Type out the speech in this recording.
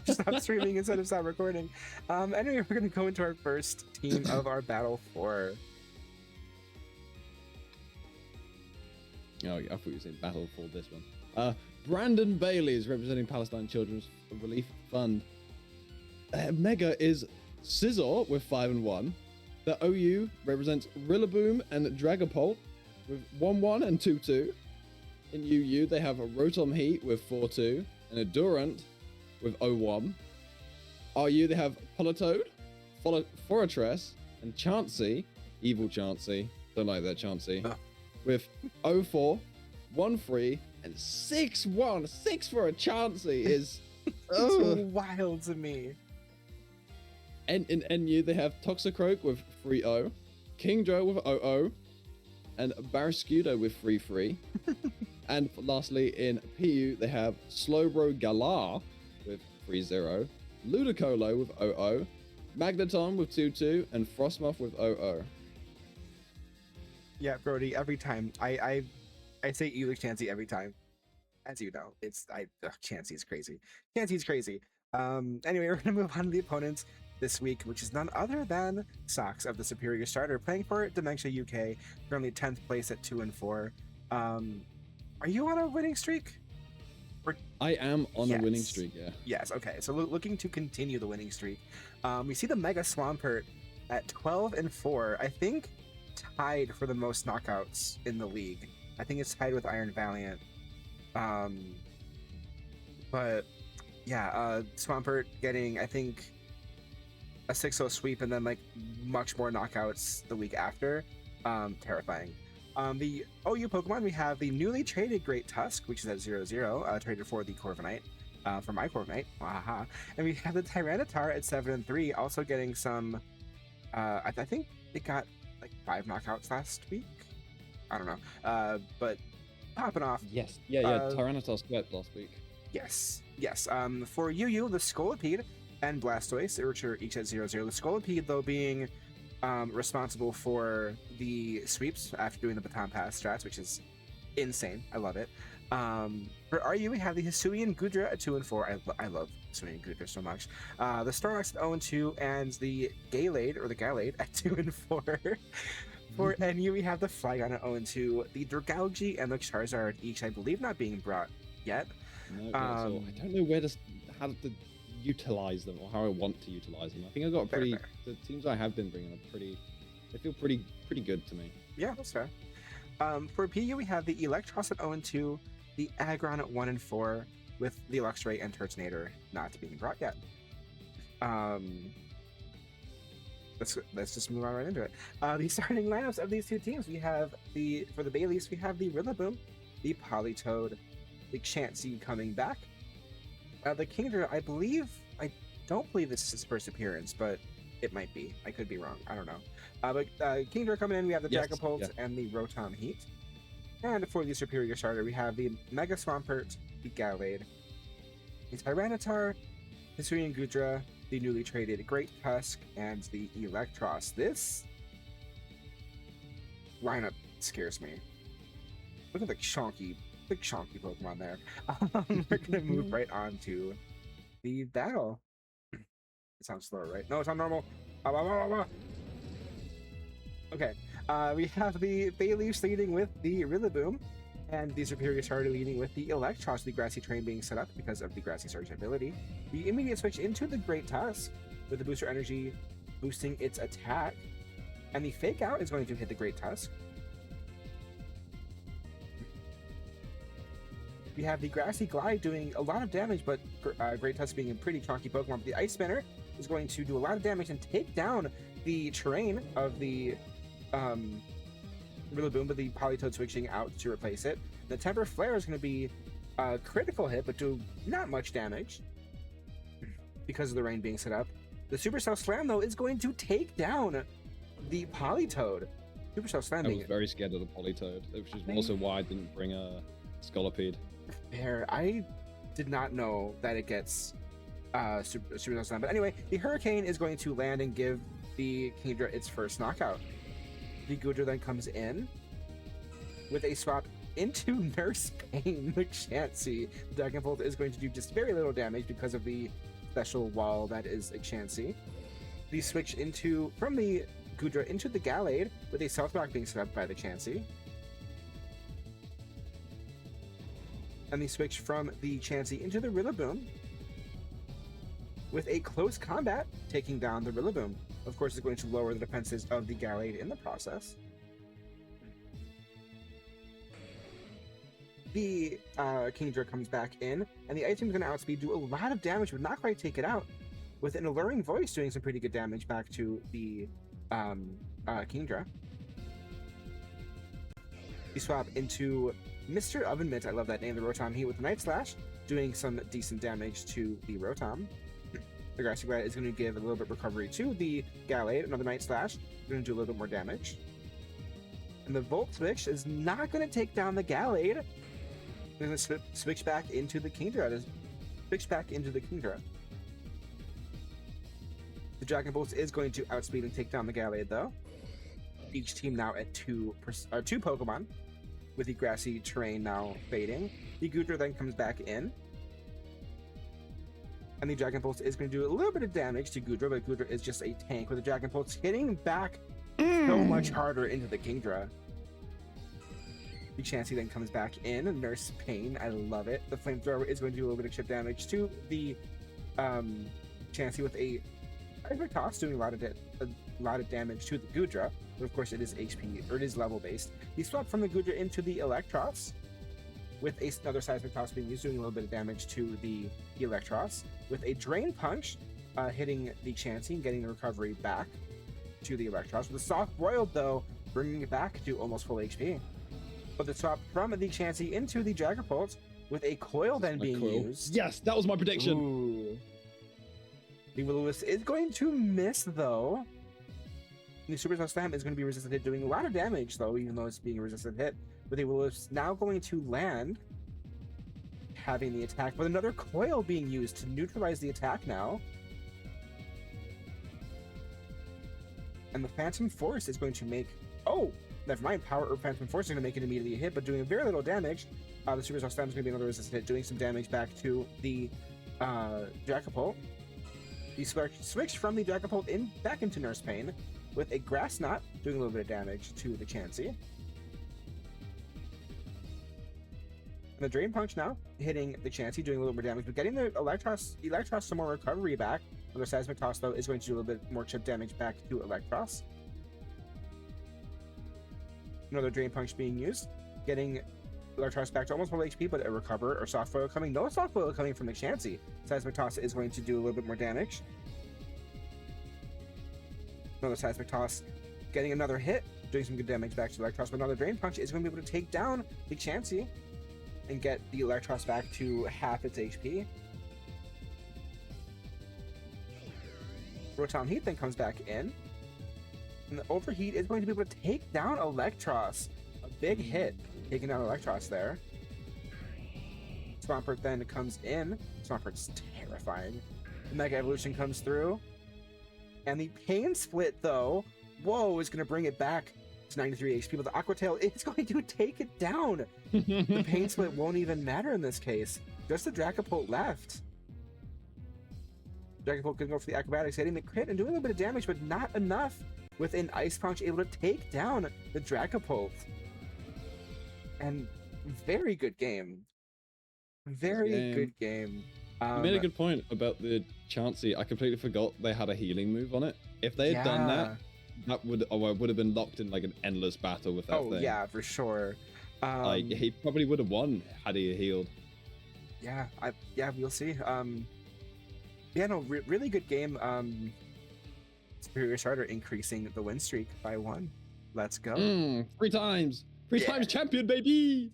Stop streaming instead of stop recording. Anyway, we're gonna go into our first team of our battle for. Oh, yeah, I thought you were saying battle for this one. Brandon Bailey is representing Palestine Children's Relief Fund. Mega is Scissor with 5 and 1. The OU represents Rillaboom and Dragapult with 1-1 and 2-2. In UU, they have a Rotom Heat with 4-2 and a Durant with 0-1. RU, they have Politoed, Fortress, and Chansey, Evil Chansey, don't like that Chansey, with 0-4, 1-3, and 6-1. 6 for a Chansey is wild to me. And in NU, they have Toxicroak with 3-0, Kingdra with 0-0, and Barrascudo with 3-3. And lastly, in PU, they have Slowbro Galar with 3-0, Ludicolo with 0-0, Magneton with 2-2, and Frostmoth with 0-0. Yeah, Brody, every time. I say Evil Chansey every time. As you know, Chansey's crazy. Chansey's crazy. Anyway, we're gonna move on to the opponents this week, which is none other than Sox of the Serperior starter, playing for Dementia UK, currently 10th place at 2-4. Are you on a winning streak? I am on a winning streak, yeah. Yes, okay. So looking to continue the winning streak. We see the Mega Swampert at 12-4. I think tied for the most knockouts in the league. I think it's tied with Iron Valiant. But yeah, Swampert getting, I think, a 6-0 sweep and then like much more knockouts the week after. Terrifying. The OU Pokemon, we have the newly traded Great Tusk, which is at 0-0, traded for the Corviknight, for my Corviknight. Wahaha. And we have the Tyranitar at 7-3, also getting some, I think it got like 5 knockouts last week. I don't know. But popping off. Yes. Yeah. Tyranitar swept last week. Yes. For UU, the Scolipede and Blastoise, which are each at 0-0. The Scolipede, though, being responsible for the sweeps after doing the baton pass strats, which is insane. I love it. For RU, we have the Hisuian Gudra at 2-4. I love Hisuian Gudra so much. The Snorlax at 0-2, and the Galade at 2-4. For NU, we have the Flygon at 0-2, the Dragalge and the Charizard, each, I believe, not being brought yet. No, I don't know how to utilize them or how I want to utilize them. I think I've got the teams I have been bringing are they feel pretty good to me. Yeah, that's fair. For PU, we have the Electros at 0-2, the Aggron at 1-4, with the Luxray and Turtonator not being brought yet. Let's just move on right into it. The starting lineups of these two teams, we have for the Bayleefs, we have the Rillaboom, the Politoed, the Chansey coming back. The Kingdra, I don't believe this is his first appearance, but it might be. I could be wrong. I don't know. But Kingdra coming in, we have the Dragapult and the Rotom Heat. And for the Serperior starter, we have the Mega Swampert, the Galade, the Tyranitar, the Hisuian Gudra, the newly traded Great Tusk, and the Electros. This lineup scares me. Look at the chonky Pokemon there. We're gonna move right on to the battle. It sounds slower, right? No, it's on normal. Okay. We have the Bayleefs leading with the Rillaboom, and the Serperior starter leading with the Electros, the Grassy Train being set up because of the Grassy Surge ability. The immediate switch into the Great Tusk with the Booster Energy boosting its attack, and the Fake Out is going to hit the Great Tusk. We have the Grassy Glide doing a lot of damage, but Great Tusk being a pretty chunky Pokemon. But the Ice Spinner is going to do a lot of damage and take down the terrain of the Rillaboom, but the Politoed switching out to replace it. The Temper Flare is going to be a critical hit, but do not much damage because of the rain being set up. The Supercell Slam, though, is going to take down the Politoed. Supercell Slam. I was very scared of the Politoed, which is also why I didn't bring a Scolipede. Fair. I did not know that it gets Supercell Slam. But anyway, the Hurricane is going to land and give the Kingdra its first knockout. The Gudra then comes in with a swap into Nurse Pain McChancy. The Dragon Bolt is going to do just very little damage because of the special wall that is a Chansey. The switch from the Goodra into the Gallade with a Stealth Rock being set up by the Chansey. And the switch from the Chansey into the Rillaboom with a close combat taking down the Rillaboom. Of course, it's going to lower the defenses of the Gallade in the process. The Kingdra comes back in, and the item is going to outspeed, do a lot of damage, but not quite take it out, with an alluring voice doing some pretty good damage back to the Kingdra. We swap into Mr. Oven Mitt, I love that name, the Rotom Heat with the Night Slash, doing some decent damage to the Rotom. The Grassy Glide is going to give a little bit of recovery to the Gallade, another Night Slash, going to do a little bit more damage. And the Volt Switch is not going to take down the Gallade. They're going to switch back into the Kingdra. The Dragon Bolt is going to outspeed and take down the Gallade, though. Each team now at two Pokemon, with the grassy terrain now fading. The Goodra then comes back in. And the Dragon Pulse is going to do a little bit of damage to Goodra, but Goodra is just a tank, with the Dragon Pulse hitting back so much harder into the Kingdra. The Chansey then comes back in, Nurse Pain, I love it. The Flamethrower is going to do a little bit of chip damage to the Chansey with a Seismic Toss, doing a lot of damage to the Goodra, but of course it is HP, or it is level based. The swap from the Goodra into the Electros, with another Seismic Toss being used, doing a little bit of damage to the Electros, with a Drain Punch hitting the Chansey and getting the recovery back to the Electros. With a Soft Boiled, though, bringing it back to almost full HP. But the swap from the Chansey into the Dragapult, with a Coil then being used. Yes, that was my prediction. Ooh. The Will-O-Wisp is going to miss, though. The Supercell Slam is going to be resisted hit, doing a lot of damage, though, even though it's being a resisted hit. With the Will-O-Wisp now going to land, having the attack, with another Coil being used to neutralize the attack now. And the Phantom Force is going to make... Oh! Never mind, Power or Phantom Force is going to make it immediately a hit, but doing very little damage. The Supercell Slam is going to be another resisted hit, doing some damage back to the Dragapult. The switch from the Dragapult back into Nurse Pain, with a Grass Knot doing a little bit of damage to the Chansey. And the Drain Punch now hitting the Chansey, doing a little more damage, but getting the Electros some more recovery back. Another Seismic Toss, though, is going to do a little bit more chip damage back to Electros. Another Drain Punch being used, getting Electros back to almost full HP, but a Recover or Soft Foil coming. No Soft Foil coming from the Chansey. Seismic Toss is going to do a little bit more damage. Another Seismic Toss, getting another hit, doing some good damage back to Electros, but another Drain Punch is going to be able to take down the Chansey and get the Electros back to half its HP. Rotom Heat then comes back in, and the Overheat is going to be able to take down Electros. A big hit, taking down Electros there. Swampert then comes in. Swampert's terrifying. The Mega Evolution comes through. And the Pain Split, though, whoa, is going to bring it back to 93 HP. But the Aqua Tail is going to take it down. The Pain Split won't even matter in this case. Just the Dragapult left. Dragapult can go for the Acrobatics, hitting the crit and doing a little bit of damage, but not enough, with an Ice Punch able to take down the Dragapult. And very good game. Very good game. You made a good point about the Chansey. I completely forgot they had a healing move on it. If they had done that, that would have been locked in like an endless battle with that thing. Oh yeah, for sure. Like he probably would have won had he healed. Yeah, we'll see. Yeah, no, really good game. Serperior Starter increasing the win streak by 1. Let's go. 3 times. 3 times champion, baby!